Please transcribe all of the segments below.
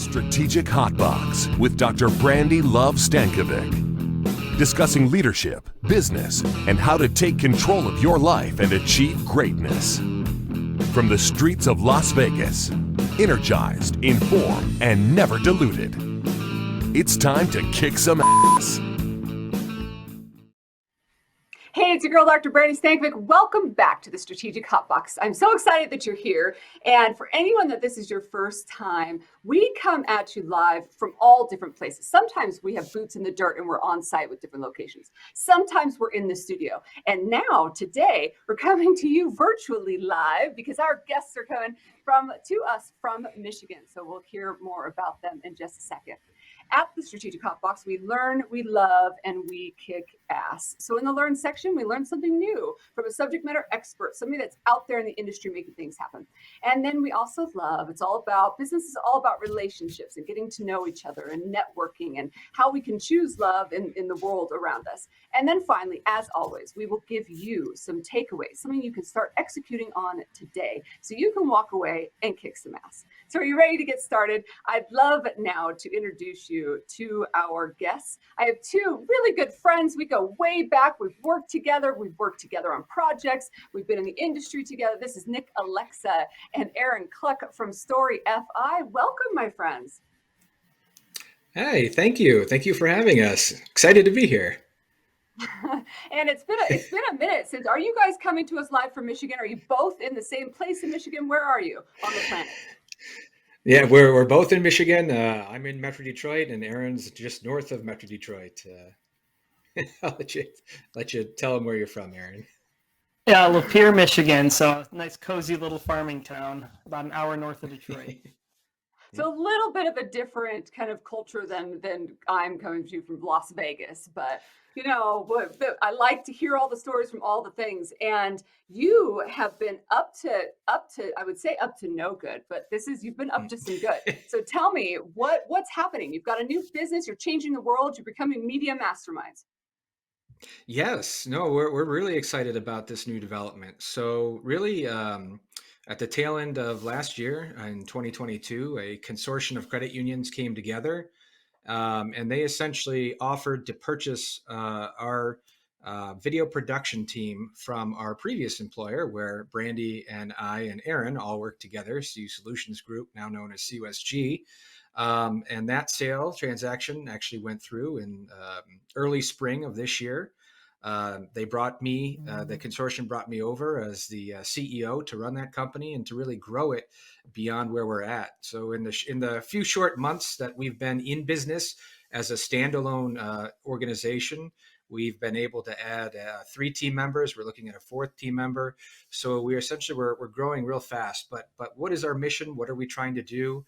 Strategic Hotbox with Dr. Brandi Stankovic. Discussing leadership, business, and how to take control of your life and achieve greatness. From the streets of Las Vegas, energized, informed, and never diluted. It's time to kick some ass. Hey, it's your girl, Dr. Brandi Stankovic. Welcome back to the Strategic Hotbox. I'm so excited that you're here. And for anyone that this is your first time, we come at you live from all different places. Sometimes we have boots in the dirt and we're on site with different locations. Sometimes we're in the studio. And now, today, we're coming to you virtually live because our guests are coming to us from Michigan. So we'll hear more about them in just a second. At the Strategic Hotbox, we learn, we love, and we kick ass. So in the learn section, we learn something new from a subject matter expert, somebody that's out there in the industry making things happen. And then we also love, business is all about relationships and getting to know each other and networking and how we can choose love in the world around us. And then finally, as always, we will give you some takeaways, something you can start executing on today so you can walk away and kick some ass. So are you ready to get started? I'd love now to introduce you to our guests. I have two really good friends. We go way back. We've worked together. We've worked together on projects. We've been in the industry together. This is Nick, Olexa, and Aaron Kluck from Storyfi. Welcome, my friends. Hey, thank you. Thank you for having us. Excited to be here. And it's been a minute since. Are you guys coming to us live from Michigan? Are you both in the same place in Michigan? Where are you on the planet? Yeah, we're both in Michigan. I'm in Metro Detroit, and Aaron's just north of Metro Detroit. I'll let you tell him where you're from, Aaron. Yeah, Lapeer, Michigan. So a nice, cozy little farming town, about an hour north of Detroit. So a little bit of a different kind of culture than I'm coming to from Las Vegas, but you know, I like to hear all the stories from all the things. And you have been up to I would say up to no good, but you've been up to some good. So tell me what's happening. You've got a new business. You're changing the world. You're becoming media masterminds. Yes, no, we're really excited about this new development. So really, at the tail end of last year in 2022, a consortium of credit unions came together. And they essentially offered to purchase our video production team from our previous employer, where Brandi and I and Aaron all worked together, CU Solutions Group, now known as CUSG. And that sale transaction actually went through in early spring of this year. They brought me, the consortium brought me over as the CEO to run that company and to really grow it beyond where we're at. So in the few short months that we've been in business as a standalone organization, we've been able to add 3 team members. We're looking at a 4th team member. So we're growing real fast. But what is our mission? What are we trying to do?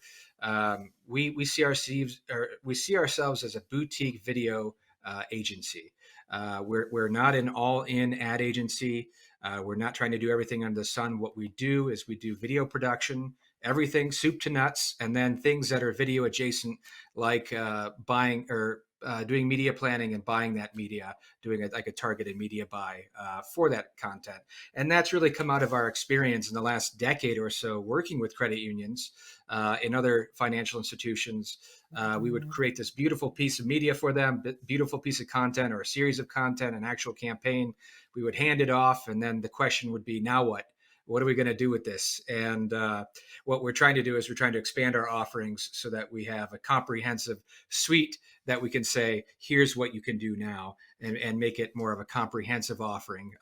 We see ourselves as a boutique video agency. We're not an all-in ad agency. We're not trying to do everything under the sun. What we do is we do video production, everything soup to nuts, and then things that are video adjacent, like buying or doing media planning and buying that media, doing like a targeted media buy for that content. And that's really come out of our experience in the last decade or so working with credit unions and other financial institutions. We would create this beautiful piece of media for them, beautiful piece of content or a series of content, an actual campaign. We would hand it off, and then the question would be, now what? What are we going to do with this? And what we're trying to do is we're trying to expand our offerings so that we have a comprehensive suite that we can say, here's what you can do now, and make it more of a comprehensive offering.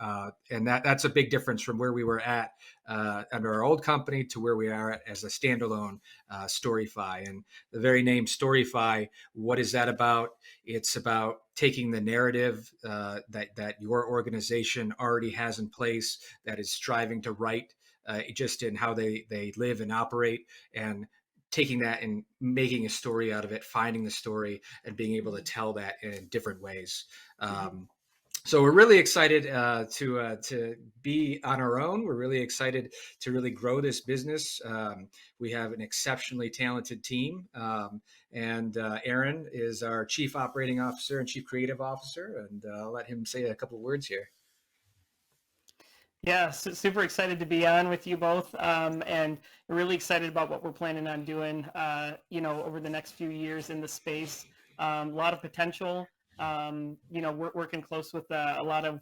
And that's a big difference from where we were at under our old company to where we are as a standalone Storyfi. And the very name Storyfi, what is that about? It's about taking the narrative that your organization already has in place, that is striving to write just in how they live and operate, and taking that and making a story out of it, finding the story and being able to tell that in different ways. So we're really excited to be on our own. We're really excited to really grow this business. We have an exceptionally talented team. And Aaron is our Chief Operating Officer and Chief Creative Officer. And I'll let him say a couple of words here. Yeah, super excited to be on with you both, and really excited about what we're planning on doing, over the next few years in the space. A lot of potential. We're working close with a lot of,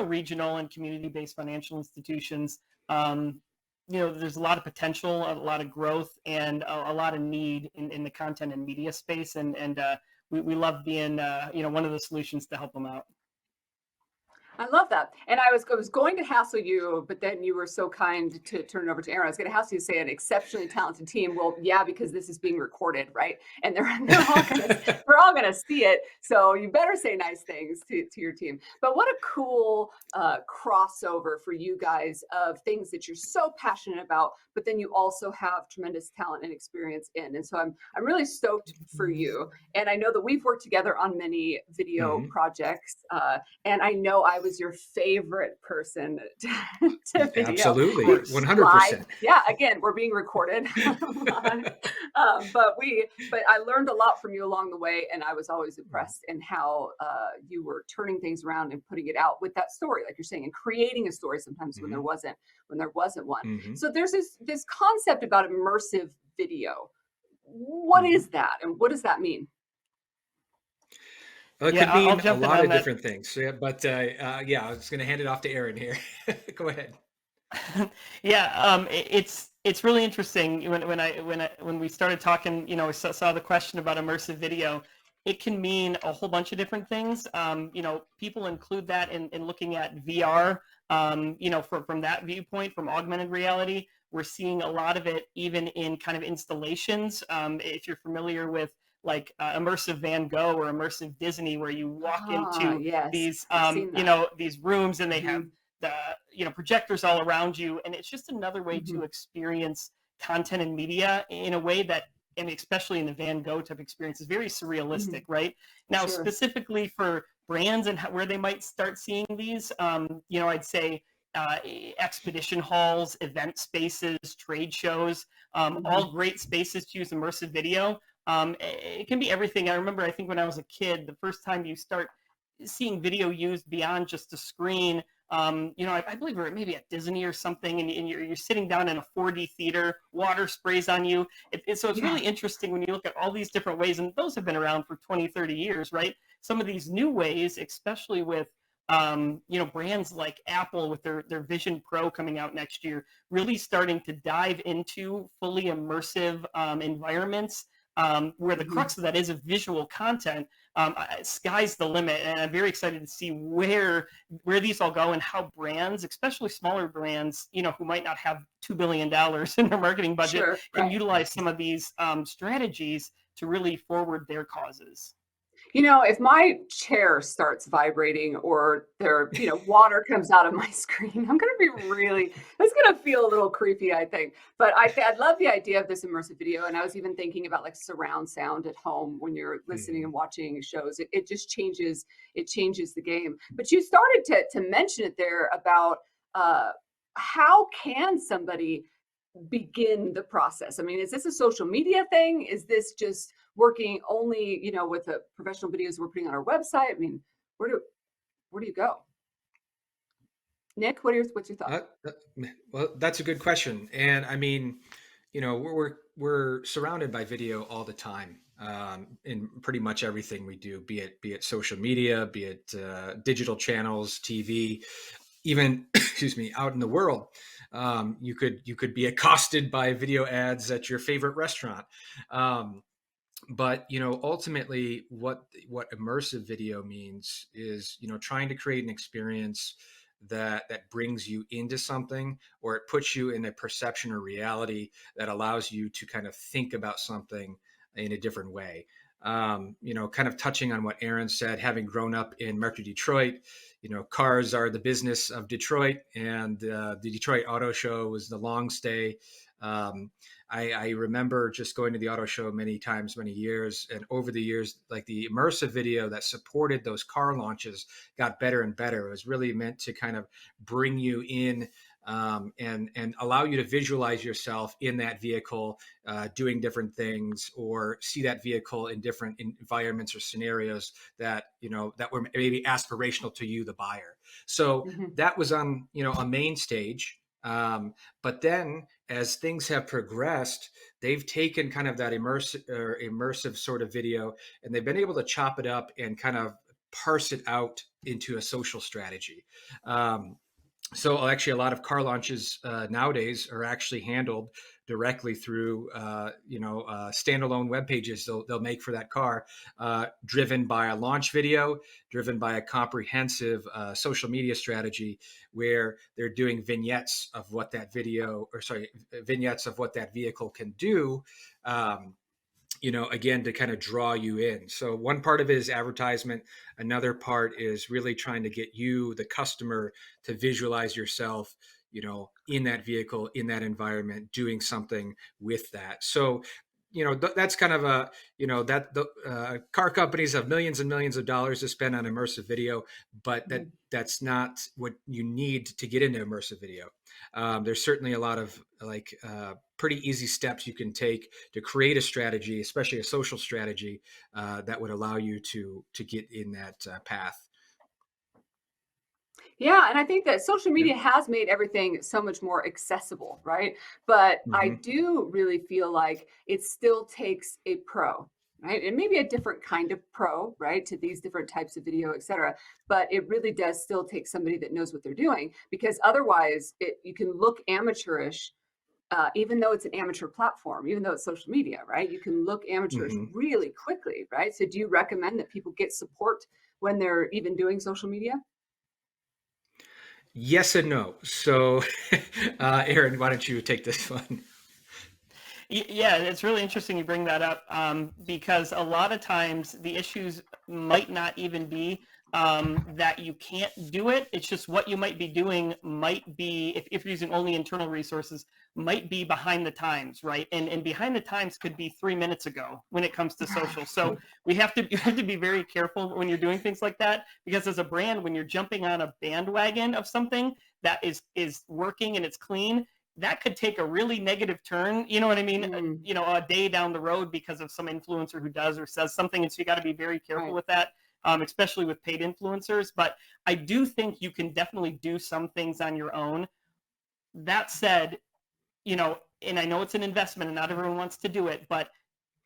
regional and community-based financial institutions. There's a lot of potential, a lot of growth, and a lot of need in the content and media space, and we love being, one of the solutions to help them out. I love that. And I was going to hassle you, but then you were so kind to turn it over to Aaron. I was going to hassle you to say an exceptionally talented team. Well, yeah, because this is being recorded, right? And they're all gonna see it. So you better say nice things to your team. But what a cool crossover for you guys of things that you're so passionate about, but then you also have tremendous talent and experience in. And so I'm really stoked for you. And I know that we've worked together on many video projects. And I know I was your favorite person to video. Absolutely, Of course. 100%. Yeah, again, we're being recorded. But I learned a lot from you along the way, and I was always impressed in how you were turning things around and putting it out with that story, like you're saying, and creating a story sometimes when there wasn't one. So there's this concept about immersive video. What is that, and what does that mean? Well, it Yeah, could I'll mean a jump in lot on of that. different things. Yeah, but yeah, I was going to hand it off to Aaron here. Go ahead. Yeah, it's really interesting when we started talking. Saw the question about immersive video. It can mean a whole bunch of different things. People include that in looking at VR. From that viewpoint, from augmented reality, we're seeing a lot of it even in kind of installations. If you're familiar with like immersive Van Gogh or immersive Disney, where you walk into Yes, these I've seen that. these rooms and they have Mhm, the projectors all around you, and it's just another way mhm, to experience content and media in a way that, and especially in the Van Gogh type experience, is very surrealistic, mhm. right? Now, Sure. specifically for brands and where they might start seeing these, I'd say uh, expedition halls, event spaces, trade shows, Mhm. all great spaces to use immersive video. It can be everything. I think when I was a kid, the first time you start seeing video used beyond just a screen. I believe we were maybe at Disney or something, and you're sitting down in a 4D theater, water sprays on you. So it's Yeah. really interesting when you look at all these different ways, and those have been around for 20, 30 years, right? Some of these new ways, especially with brands like Apple with their Vision Pro coming out next year, really starting to dive into fully immersive environments where the Mhm. crux of that is a visual content. Sky's the limit, and I'm very excited to see where these all go and how brands, especially smaller brands, who might not have $2 billion in their marketing budget, Sure. can Right. utilize some of these strategies to really forward their causes. If my chair starts vibrating or water comes out of my screen, I'm gonna be it's gonna feel a little creepy, I think. But I love the idea of this immersive video. And I was even thinking about like surround sound at home when you're listening Mhm. and watching shows. It just changes the game. But you started to mention it there about uh how can somebody begin the process? I mean, is this a social media thing? Is this just working only, with the professional videos we're putting on our website? I mean, where do where do you go? Nick, what's your thought? Well, that's a good question. And I mean, we're surrounded by video all the time, in pretty much everything we do, be it social media, be it digital channels, TV, even excuse me, out in the world. You could be accosted by video ads at your favorite restaurant. Um, but ultimately, what immersive video means is trying to create an experience that brings you into something, or it puts you in a perception or reality that allows you to kind of think about something in a different way. Kind of touching on what Aaron said, having grown up in Metro Detroit, cars are the business of Detroit, and the Detroit Auto Show was the long stay. um, I remember just going to the auto show many times, many years, and over the years, like the immersive video that supported those car launches got better and better. It was really meant to kind of bring you in and allow you to visualize yourself in that vehicle, doing different things, or see that vehicle in different environments or scenarios that, that were maybe aspirational to you, the buyer. So Mhm. that was on, a main stage. But then as things have progressed, they've taken kind of that immersive sort of video, and they've been able to chop it up and kind of parse it out into a social strategy. So actually, a lot of car launches nowadays are actually handled directly through, standalone web pages they'll make for that car, driven by a launch video, driven by a comprehensive social media strategy, where they're doing vignettes of what that vignettes of what that vehicle can do. Again, to kind of draw you in. So one part of it is advertisement. Another part is really trying to get you, the customer, to visualize yourself, in that vehicle, in that environment, doing something with that. So, that's kind of that the car companies have millions and millions of dollars to spend on immersive video, but that's not what you need to get into immersive video. There's certainly a lot of pretty easy steps you can take to create a strategy, especially a social strategy, that would allow you to get in that path. Yeah, and I think that social Yeah. media has made everything so much more accessible, right? But I Hmm. do really feel like it still takes a pro, right? And maybe a different kind of pro, right, to these different types of video, et cetera. But it really does still take somebody that knows what they're doing, because otherwise you can look amateurish, even though it's an amateur platform, even though it's social media, right? You can look amateurish Hmm. really quickly, right? So do you recommend that people get support when they're even doing social media? Yes and no. So, Aaron, why don't you take this one? Yeah, it's really interesting you bring that up, because a lot of times the issues might not even be that you can't do it. It's just what you might be doing might be, if you're using only internal resources, might be behind the times, right? And behind the times could be 3 minutes ago when it comes to social. So you have to be very careful when you're doing things like that, because as a brand, when you're jumping on a bandwagon of something that is working and it's clean, that could take a really negative turn. You know what I mean? Mm, A day down the road because of some influencer who does or says something. And so you got to be very careful right. with that, especially with paid influencers. But I do think you can definitely do some things on your own. That said, and I know it's an investment and not everyone wants to do it, but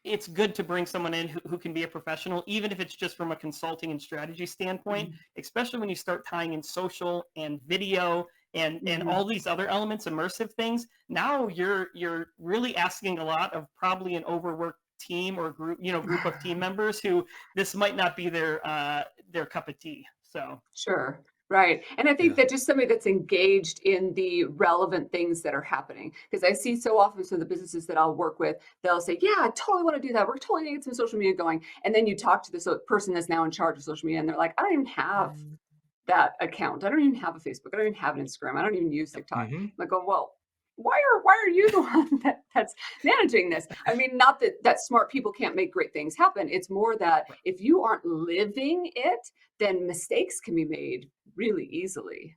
it's good to bring someone in who can be a professional, even if it's just from a consulting and strategy standpoint, Mhm, especially when you start tying in social and video and mhm. all these other elements, immersive things. Now you're really asking a lot of probably an overworked team or group of team members who this might not be their cup of tea. So Sure. Right. And I think Yeah. that just somebody that's engaged in the relevant things that are happening. Because I see so often some of the businesses that I'll work with, they'll say, yeah, I totally want to do that. We're totally going to get some social media going. And then you talk to this person that's now in charge of social media, and they're like, I don't even have that account. I don't even have a Facebook. I don't even have an Instagram. I don't even use TikTok. Hmm. I'm like, well, why are you the one that's managing this? I mean, not that smart people can't make great things happen. It's more that if you aren't living it, then mistakes can be made really easily.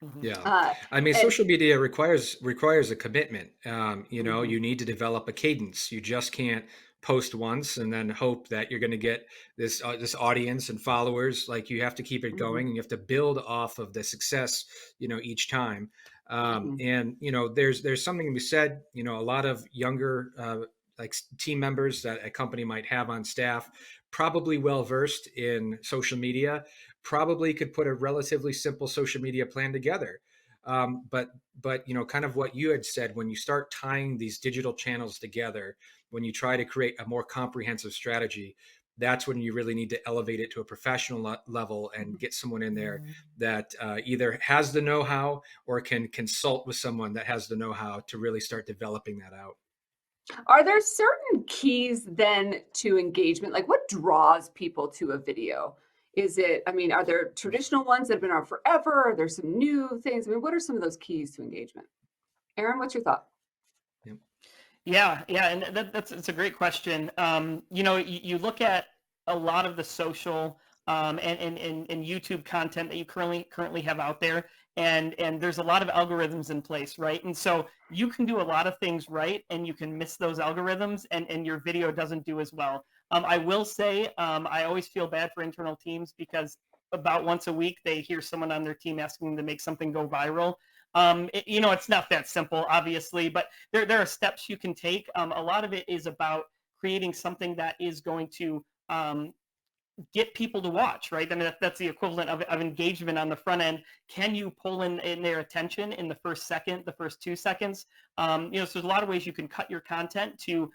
mhm. Yeah. Uh, I mean, and social media requires a commitment. mhm, You need to develop a cadence. You just can't post once and then hope that you're going to get this audience and followers. Like, you have to keep it mhm, going, and you have to build off of the success, each time. mhm, And there's something to be said. A lot of younger team members that a company might have on staff, probably well versed in social media, probably could put a relatively simple social media plan together. But kind of what you had said, when you start tying these digital channels together, when you try to create a more comprehensive strategy, that's when you really need to elevate it to a professional level and get someone in there that either has the know-how or can consult with someone that has the know-how to really start developing that out. Are there certain keys then to engagement? Like what draws people to a video? Is it, I mean, are there traditional ones that have been around forever? Are there some new things? I mean, what are some of those keys to engagement? Aaron, what's your thought? Yep. Yeah, and it's a great question. You look at a lot of the social and YouTube content that you currently have out there, and there's a lot of algorithms in place, right? And so you can do a lot of things right, and you can miss those algorithms, and your video doesn't do as well. I will say, I always feel bad for internal teams because about once a week they hear someone on their team asking them to make something go viral. It's not that simple, obviously, but there are steps you can take. A lot of it is about creating something that is going to get people to watch, right? I mean, that's the equivalent of engagement on the front end. Can you pull in their attention in the first second, the first 2 seconds? So there's a lot of ways you can cut your content to,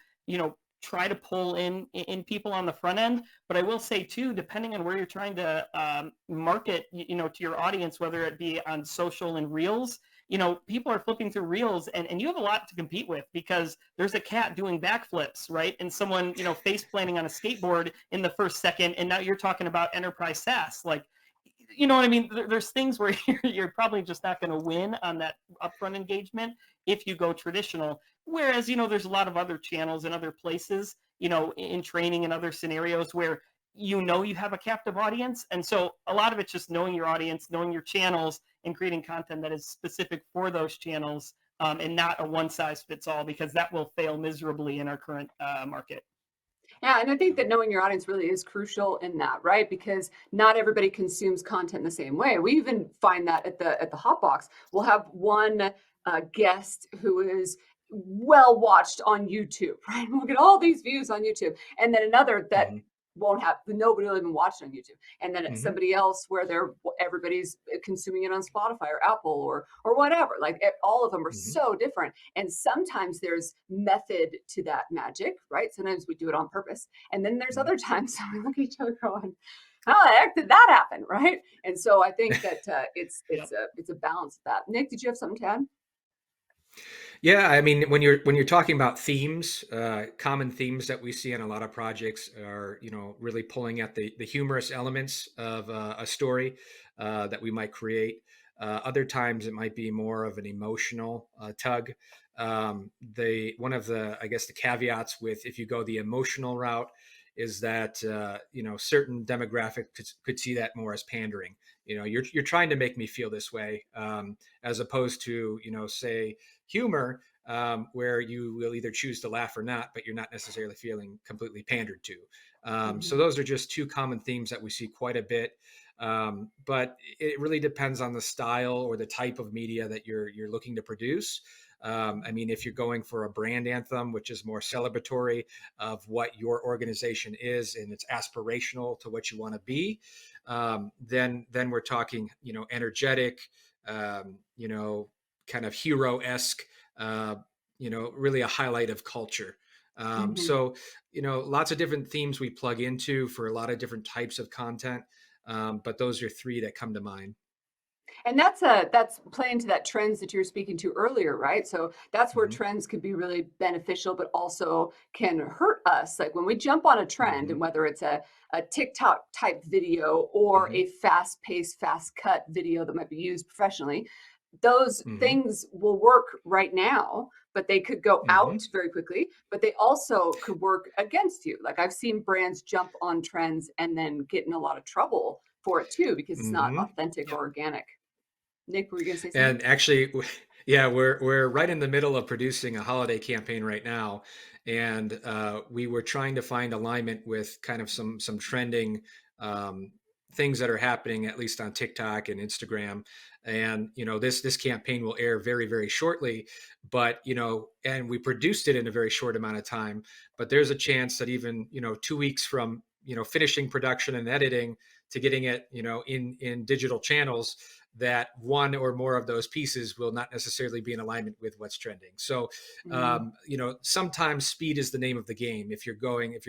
try to pull in people on the front end. But I will say too, depending on where you're trying to market, to your audience, whether it be on social and reels, people are flipping through reels, and you have a lot to compete with because there's a cat doing backflips, right? And someone, face planting on a skateboard in the first second, and now you're talking about enterprise SaaS. Like, you know what I mean? There's things where you're probably just not going to win on that upfront engagement if you go traditional. Whereas, there's a lot of other channels and other places, in training and other scenarios where you have a captive audience. And so a lot of it's just knowing your audience, knowing your channels, and creating content that is specific for those channels, and not a one size fits all, because that will fail miserably in our current market. Yeah, and I think that knowing your audience really is crucial in that, right? Because not everybody consumes content the same way. We even find that at the Hotbox, we'll have one guest who is well watched on YouTube, right? We'll get all these views on YouTube, and then another that won't have, nobody will even watch it on YouTube, and then somebody else where everybody's consuming it on Spotify or Apple or whatever. Like all of them are so different, and sometimes there's method to that magic, right? Sometimes we do it on purpose, and then there's other times we look at each other going, how the heck did that happen, right? And so I think that it's a balance of that. Nick, did you have something to add? Yeah, I mean, when you're talking about themes, common themes that we see in a lot of projects are, really pulling at the humorous elements of a story that we might create. Other times it might be more of an emotional tug. One of the, I guess, the caveats with if you go the emotional route is that certain demographic could see that more as pandering. You're trying to make me feel this way, as opposed to say humor, where you will either choose to laugh or not, but you're not necessarily feeling completely pandered to. So those are just two common themes that we see quite a bit. But it really depends on the style or the type of media that you're looking to produce. I mean, if you're going for a brand anthem, which is more celebratory of what your organization is and it's aspirational to what you want to be, then we're talking, energetic, kind of hero-esque, really a highlight of culture. So, lots of different themes we plug into for a lot of different types of content. But those are three that come to mind. And that's playing to that trends that you were speaking to earlier, right? So that's where trends can be really beneficial, but also can hurt us. Like when we jump on a trend, and whether it's a TikTok type video or a fast-paced, fast-cut video that might be used professionally, those things will work right now, but they could go out very quickly, but they also could work against you. Like I've seen brands jump on trends and then get in a lot of trouble for it too, because it's not authentic or organic. Nick, were you going to say something? And actually, yeah, we're right in the middle of producing a holiday campaign right now, and we were trying to find alignment with kind of some trending things that are happening, at least on TikTok and Instagram. And this campaign will air very, very shortly, but and we produced it in a very short amount of time. But there's a chance that even 2 weeks from finishing production and editing to getting it in digital channels, that one or more of those pieces will not necessarily be in alignment with what's trending. So, sometimes speed is the name of the game if you're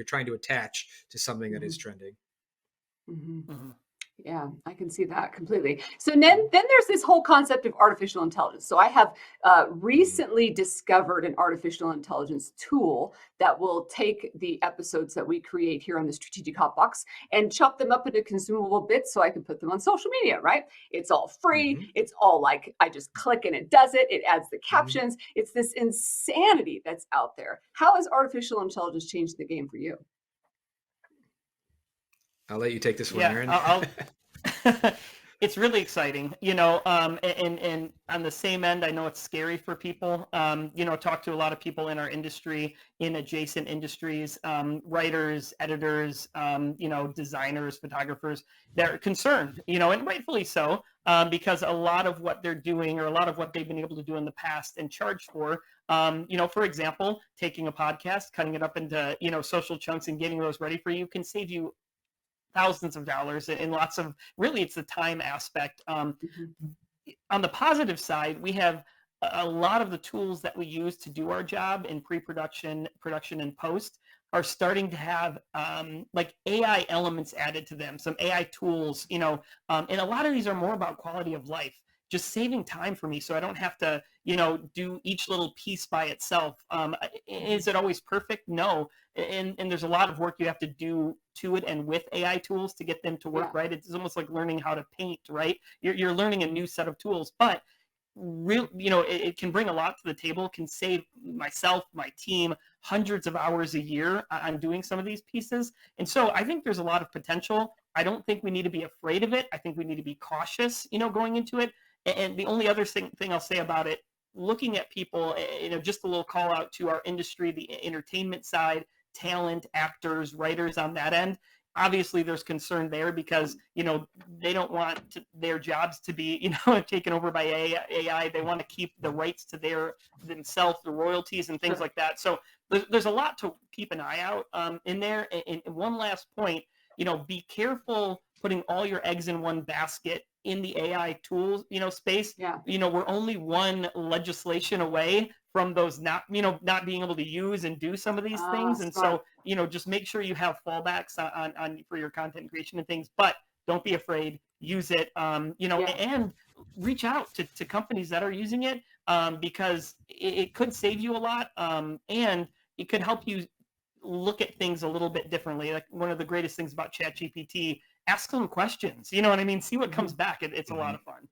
trying to attach to something that is trending. Yeah, I can see that completely. So then there's this whole concept of artificial intelligence. So I have recently discovered an artificial intelligence tool that will take the episodes that we create here on the Strategic Hotbox and chop them up into consumable bits so I can put them on social media, right? It's all free. It's all like, I just click and it does it. It adds the captions. It's this insanity that's out there. How has artificial intelligence changed the game for you? I'll let you take this one, Aaron. It's really exciting, and on the same end, I know it's scary for people. Talk to a lot of people in our industry, in adjacent industries, writers, editors, designers, photographers. They're concerned, and rightfully so, because a lot of what they're doing, or a lot of what they've been able to do in the past and charge for, for example, taking a podcast, cutting it up into, social chunks and getting those ready for you can save you thousands of dollars and lots of, really, it's the time aspect. On the positive side, we have a lot of the tools that we use to do our job in pre-production, production, and post are starting to have like AI elements added to them, some AI tools, and a lot of these are more about quality of life, just saving time for me so I don't have to, do each little piece by itself. Is it always perfect? No. And there's a lot of work you have to do to it and with AI tools to get them to work right. It's almost like learning how to paint, right? You're learning a new set of tools, but it can bring a lot to the table, can save myself, my team, hundreds of hours a year on doing some of these pieces. And so I think there's a lot of potential. I don't think we need to be afraid of it. I think we need to be cautious, going into it. And the only other thing I'll say about it, looking at people, just a little call out to our industry, the entertainment side, talent, actors, writers on that end. Obviously, there's concern there because, they don't want their jobs to be, taken over by AI. They want to keep the rights to themselves, the royalties and things like that. So there's a lot to keep an eye out in there. And one last point, be careful putting all your eggs in one basket in the AI tools, space. Yeah. We're only one legislation away from those not being able to use and do some of these things. And smart. so, just make sure you have fallbacks on for your content creation and things, but don't be afraid, use it, and reach out to companies that are using it, because it could save you a lot, and it could help you look at things a little bit differently. Like one of the greatest things about ChatGPT, ask them questions, you know what I mean? See what comes back. It's a lot of fun.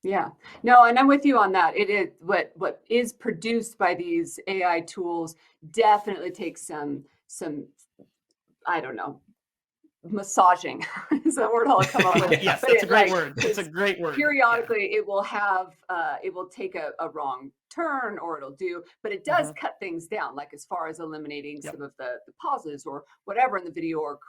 Yeah, no, and I'm with you on that. It is what is produced by these AI tools definitely takes some, I don't know, massaging is the word I'll come up with. Yes, that's a great word. It's a great word. Periodically, it will have, it will take a wrong turn, or it'll do, but it does cut things down, like as far as eliminating some of the pauses or whatever in the video, or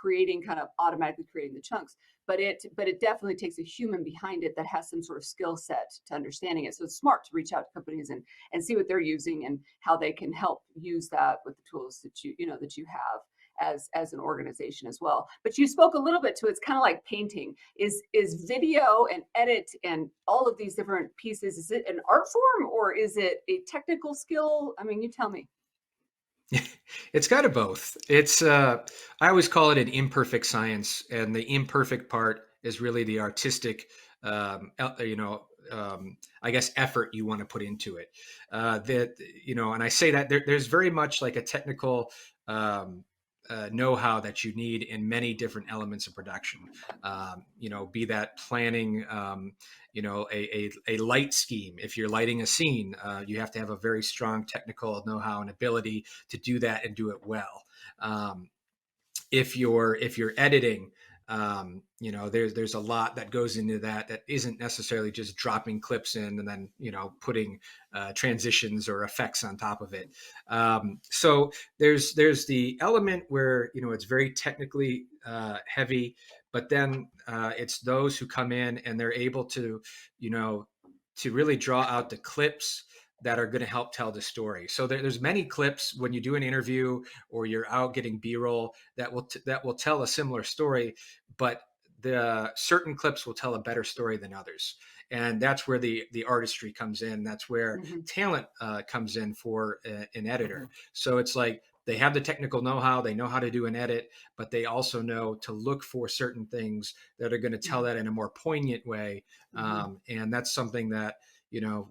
automatically creating the chunks. But it definitely takes a human behind it that has some sort of skill set to understanding it. So it's smart to reach out to companies and see what they're using and how they can help use that with the tools that you have as an organization as well. But you spoke a little bit to, it's kind of like painting. Is video and edit and all of these different pieces, is it an art form or is it a technical skill? I mean, you tell me. It's kind of both. It's I always call it an imperfect science, and the imperfect part is really the artistic I guess effort you want to put into it. And I say that there's very much like a technical know-how that you need in many different elements of production. Be that planning, a light scheme. If you're lighting a scene, you have to have a very strong technical know-how and ability to do that and do it well. If you're editing, there's a lot that goes into that isn't necessarily just dropping clips in and then putting transitions or effects on top of it. So there's the element where it's very technically heavy, but then it's those who come in and they're able to to really draw out the clips that are going to help tell the story. So there's many clips when you do an interview or you're out getting B-roll that will tell a similar story, but the certain clips will tell a better story than others. And that's where the artistry comes in. That's where talent comes in for an editor. So it's like they have the technical know-how, they know how to do an edit, but they also know to look for certain things that are going to tell that in a more poignant way. And that's something that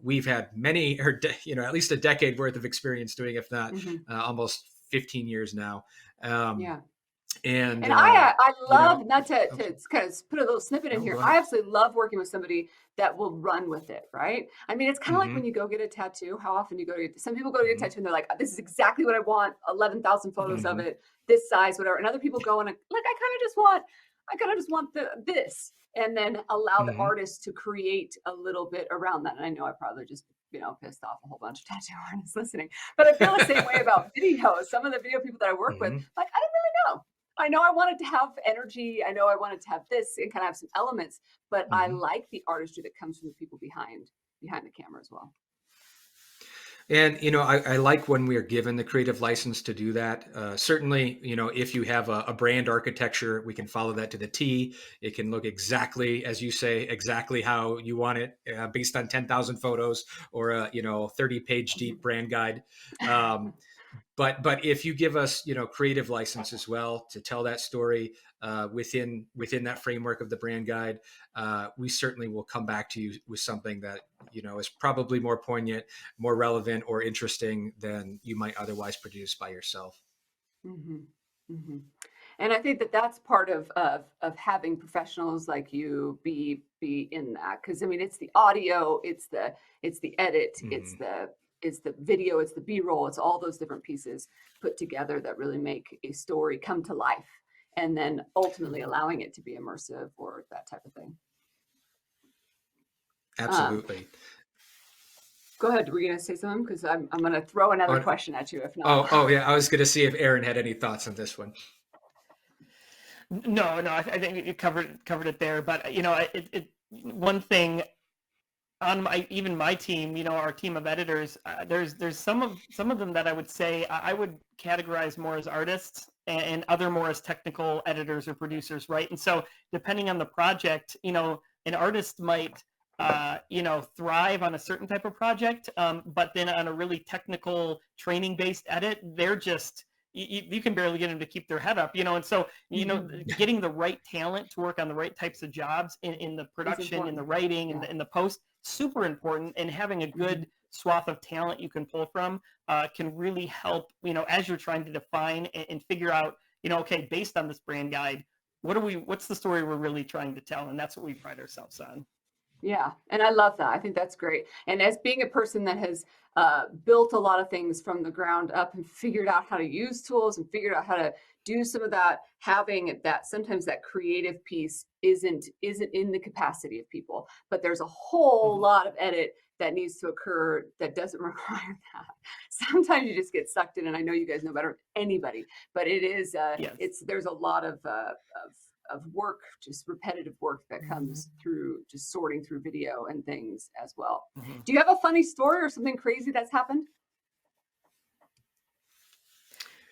we've had many, or at least a decade worth of experience doing, if not almost 15 years now. And I love, not to kind of put a little snippet in here, I absolutely love working with somebody that will run with it, right? I mean, it's kind of like when you go get a tattoo. How often you go to some people go to get a tattoo and they're like, this is exactly what I want, 11,000 photos of it, this size, whatever. And other people go and like, I kind of just want this. and then allow the Mhm. artist to create a little bit around that. And I know I probably just, pissed off a whole bunch of tattoo artists listening, but I feel the same way about video. Some of the video people that I work with, Mhm. like, I didn't really know. I know I wanted to have energy. I know I wanted to have this and kind of have some elements, but I Mhm. like the artistry that comes from the people behind the camera as well. And I like when we are given the creative license to do that. Certainly, if you have a brand architecture, we can follow that to the T. It can look exactly, as you say, exactly how you want it, based on 10,000 photos or a 30-page deep brand guide. Um, but if you give us creative license as well to tell that story within that framework of the brand guide, we certainly will come back to you with something that is probably more poignant, more relevant, or interesting than you might otherwise produce by yourself. hmm hmm And I think that that's part of having professionals like you be in that, because I mean it's the audio, it's the edit, it's Hmm. the video, it's the B-roll, it's all those different pieces put together that really make a story come to life, and then ultimately allowing it to be immersive or that type of thing. Um, Absolutely. Go ahead. Were you going to say something? Because I'm going to throw another Oh, question at you if not. oh, yeah. I was going to see if Aaron had any thoughts on this one. No, I think you covered it there. But one thing on my team, our team of editors, there's some of them that I would say I would categorize more as artists, and other more as technical editors or producers, right? And so depending on the project, an artist might thrive on a certain type of project, but then on a really technical training based edit, they're just you can barely get them to keep their head up, and so getting the right talent to work on the right types of jobs in the It's production, in the important. writing, Yeah. in the post, super important. And having a good swath of talent you can pull from can really help, as you're trying to define and figure out, okay, based on this brand guide, what's the story we're really trying to tell? And that's what we pride ourselves on. Yeah, and I love that. I think that's great. And as being a person that has built a lot of things from the ground up and figured out how to use tools and figured out how to do some of that, having that sometimes that creative piece isn't in the capacity of people, but there's a whole Mhm. lot of edit that needs to occur that doesn't require that. Sometimes you just get sucked in, and I know you guys know better than anybody, but it is Yes. there's a lot of work, just repetitive work that comes through just sorting through video and things as well. Mhm. Do you have a funny story or something crazy that's happened?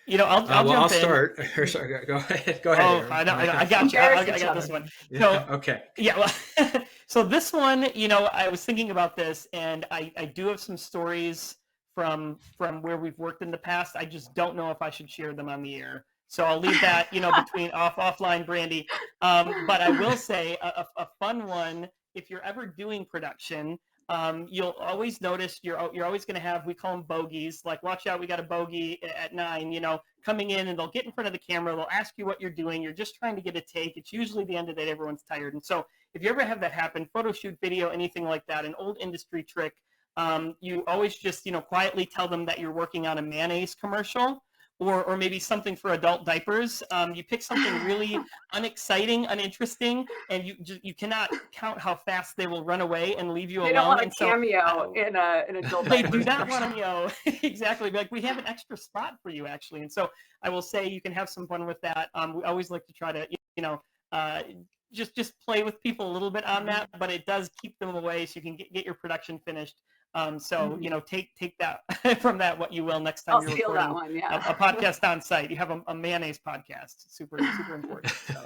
I'll Well, I'll jump in. start. Sorry, go ahead. Go ahead, Oh, Aaron. I know, Go I ahead. got you. Embarrass I each got other. this one. Yeah. So, Okay. yeah, well, so this one, I was thinking about this, and I do have some stories from where we've worked in the past. I just don't know if I should share them on the air. So I'll leave that, between offline, Brandy. But I will say a fun one. If you're ever doing production, you'll always notice you're always going to have, we call them bogeys. Like, watch out, we got a bogey at 9. Coming in, and they'll get in front of the camera. They'll ask you what you're doing. You're just trying to get a take. It's usually the end of the day. Everyone's tired. And so if you ever have that happen, photo shoot, video, anything like that, an old industry trick, you always just, quietly tell them that you're working on a mayonnaise commercial, or maybe something for adult diapers. You pick something really unexciting, uninteresting, and you cannot count how fast they will run away and leave you They don't alone. want a And so cameo in an adult they do diapers not want commercial. to, exactly. Like, we have an extra spot for you, actually. And so I will say you can have some fun with that. We always like to try to, uh, just play with people a little bit on that, but it does keep them away so you can get your production finished. So, take that from that what you will next I'll time you're steal that recording one. a Yeah. podcast on site. You have a mayonnaise podcast. Super, super important. So.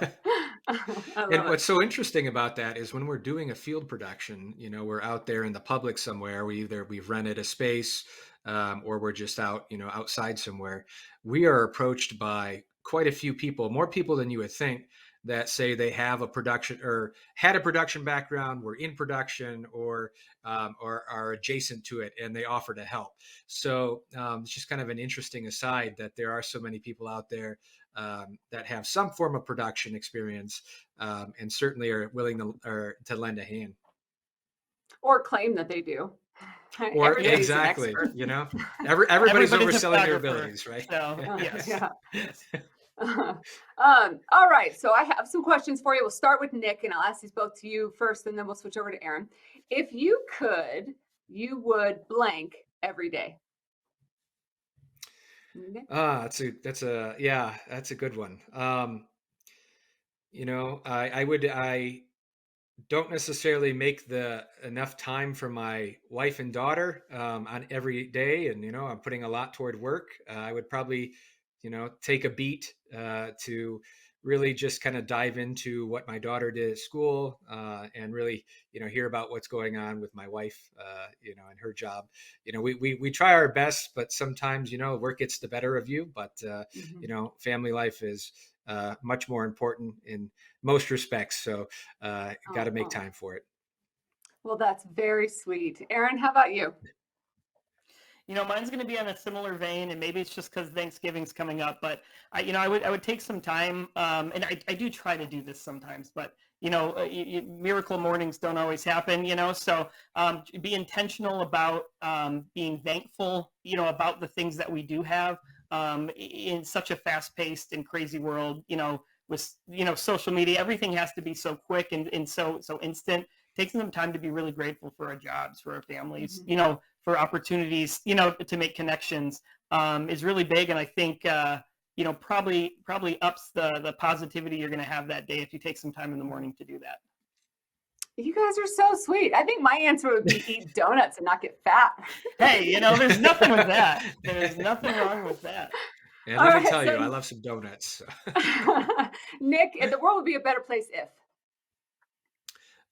I And love it. what's so interesting about that is when we're doing a field production, we're out there in the public somewhere. We've rented a space, or we're just out, outside somewhere. We are approached by quite a few people, more people than you would think, that say they have a production or had a production background, were in production, or are adjacent to it, and they offer to help. So it's just kind of an interesting aside that there are so many people out there that have some form of production experience, and certainly are willing to lend a hand. Or claim that they do. Or Everybody's an exactly, expert. everybody's Everybody's a overselling their photographer. abilities, right? So, yes, Yeah. yes. All right, so I have some questions for you. We'll start with Nick, and I'll ask these both to you first, and then we'll switch over to Aaron. If you could, you would blank every day. Nick? That's a good one. I don't necessarily make the enough time for my wife and daughter on every day, and I'm putting a lot toward work. I would probably take a beat to really just kind of dive into what my daughter did at school, and really hear about what's going on with my wife, and her job. We try our best, but sometimes work gets the better of you. But family life is much more important in most respects. So got to make time for it. Well, that's very sweet. Aaron, how about you? Mine's going to be on a similar vein, and maybe it's just because Thanksgiving's coming up. But I would take some time, and I do try to do this sometimes. But miracle mornings don't always happen. So be intentional about being thankful. About the things that we do have in such a fast-paced and crazy world. With social media, everything has to be so quick and so instant. Taking some time to be really grateful for our jobs, for our families, for opportunities, to make connections is really big. And I think, probably ups the positivity you're going to have that day if you take some time in the morning to do that. You guys are so sweet. I think my answer would be eat donuts and not get fat. Hey, there's nothing with that. There's nothing wrong with that. And let me tell you, I love some donuts. Nick, the world would be a better place if?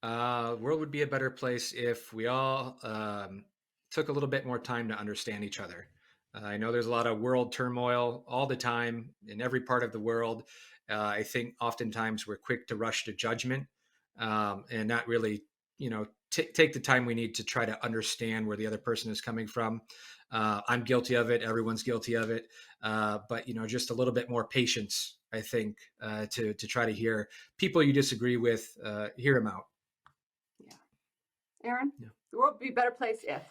World would be a better place if we all took a little bit more time to understand each other. I know there's a lot of world turmoil all the time in every part of the world. I think oftentimes we're quick to rush to judgment and not really, take the time we need to try to understand where the other person is coming from. I'm guilty of it. Everyone's guilty of it. But, just a little bit more patience, I think, to try to hear people you disagree with, hear them out. Yeah. Aaron, the world would be a better place if?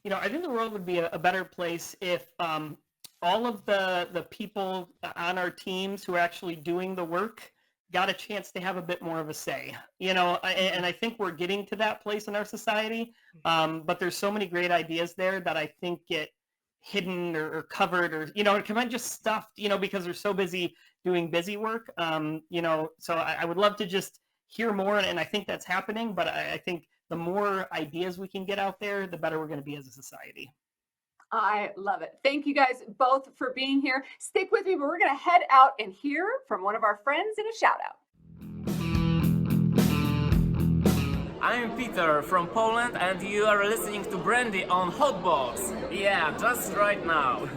I think the world would be a better place if all of the people on our teams who are actually doing the work got a chance to have a bit more of a say, and I think we're getting to that place in our society. But there's so many great ideas there that I think get hidden or covered or, kind of just stuffed, because they're so busy doing busy work. So I would love to just hear more. And I think that's happening, but I think the more ideas we can get out there, the better we're going to be as a society. I love it. Thank you guys both for being here. Stick with me, but we're going to head out and hear from one of our friends in a shout out. I'm Peter from Poland, and you are listening to Brandi on Hotbox. Yeah, just right now.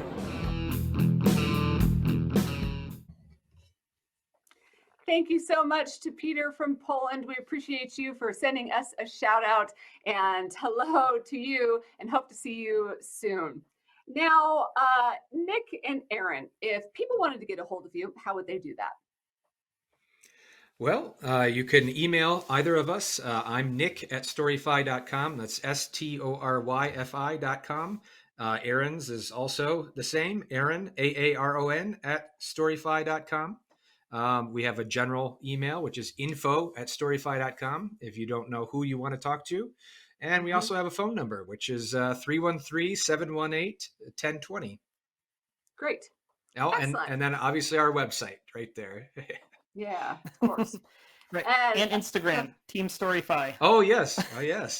Thank you so much to Peter from Poland. We appreciate you for sending us a shout out, and hello to you, and hope to see you soon. Now, Nick and Aaron, if people wanted to get a hold of you, how would they do that? Well, you can email either of us. I'm Nick at storyfi.com. That's STORYFI.com. Aaron's is also the same. Aaron, AARON at storyfi.com. We have a general email, which is info@storyfi.com if you don't know who you want to talk to. And we also have a phone number, which is 313-718-1020. Great. Oh, and then obviously our website right there. Yeah, of course. Right. And Instagram, Team Storyfi. Oh, yes. Yeah.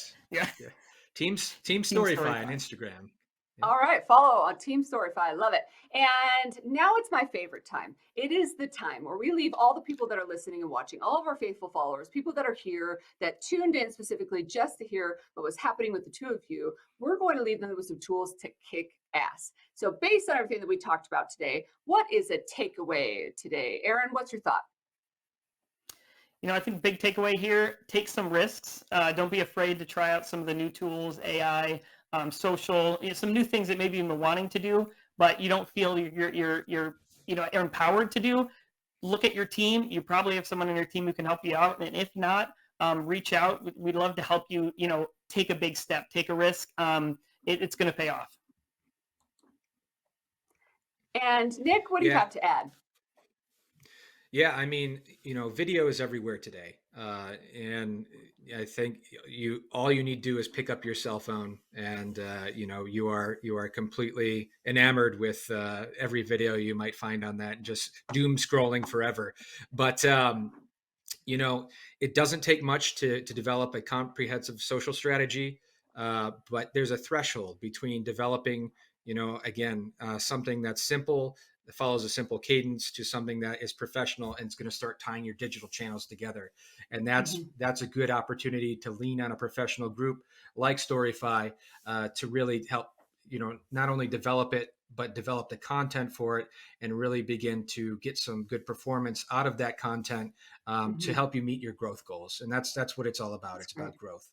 Team Storyfi on Instagram. Yeah. All right, follow on Team Storyfi. I love it. And now it's my favorite time. It is the time where we leave all the people that are listening and watching, all of our faithful followers, people that are here that tuned in specifically just to hear what was happening with the two of you. We're going to leave them with some tools to kick ass. So based on everything that we talked about today, what is a takeaway today? Aaron, what's your thought? I think big takeaway here, take some risks. Don't be afraid to try out some of the new tools, AI, social, some new things that maybe you've been wanting to do, but you don't feel you're empowered to do. Look at your team. You probably have someone on your team who can help you out. And if not, reach out. We'd love to help you, take a big step, take a risk. It's going to pay off. And Nick, what do you Yeah. have to add? Yeah, I mean, video is everywhere today, and I think all you need to do is pick up your cell phone, and you are completely enamored with every video you might find on that, and just doom scrolling forever. But it doesn't take much to develop a comprehensive social strategy, but there's a threshold between developing, again, something that's simple, that follows a simple cadence, to something that is professional and it's going to start tying your digital channels together. And that's a good opportunity to lean on a professional group like Storyfi to really help, not only develop it, but develop the content for it, and really begin to get some good performance out of that content to help you meet your growth goals. And that's what it's all about. It's about growth.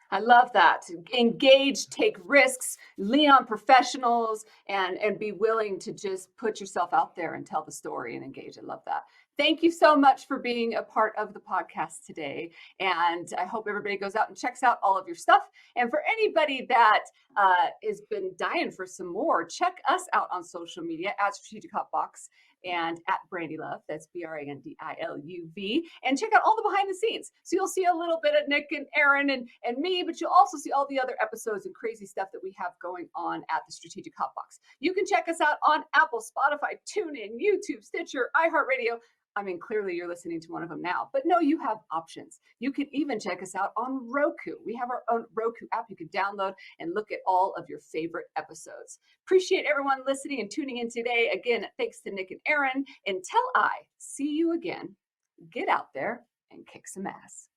I love that. Engage, take risks, lean on professionals, and be willing to just put yourself out there and tell the story and engage. I love that. Thank you so much for being a part of the podcast today. And I hope everybody goes out and checks out all of your stuff. And for anybody that has been dying for some more, check us out on social media at Strategic Hotbox and at Brandi Love. That's BRANDILUV. And check out all the behind the scenes. So you'll see a little bit of Nick and Aaron and me, but you'll also see all the other episodes and crazy stuff that we have going on at the Strategic Hotbox. You can check us out on Apple, Spotify, TuneIn, YouTube, Stitcher, iHeartRadio. I mean, clearly you're listening to one of them now, but no, you have options. You can even check us out on Roku. We have our own Roku app you can download and look at all of your favorite episodes. Appreciate everyone listening and tuning in today. Again, thanks to Nick and Aaron. Until I see you again, get out there and kick some ass.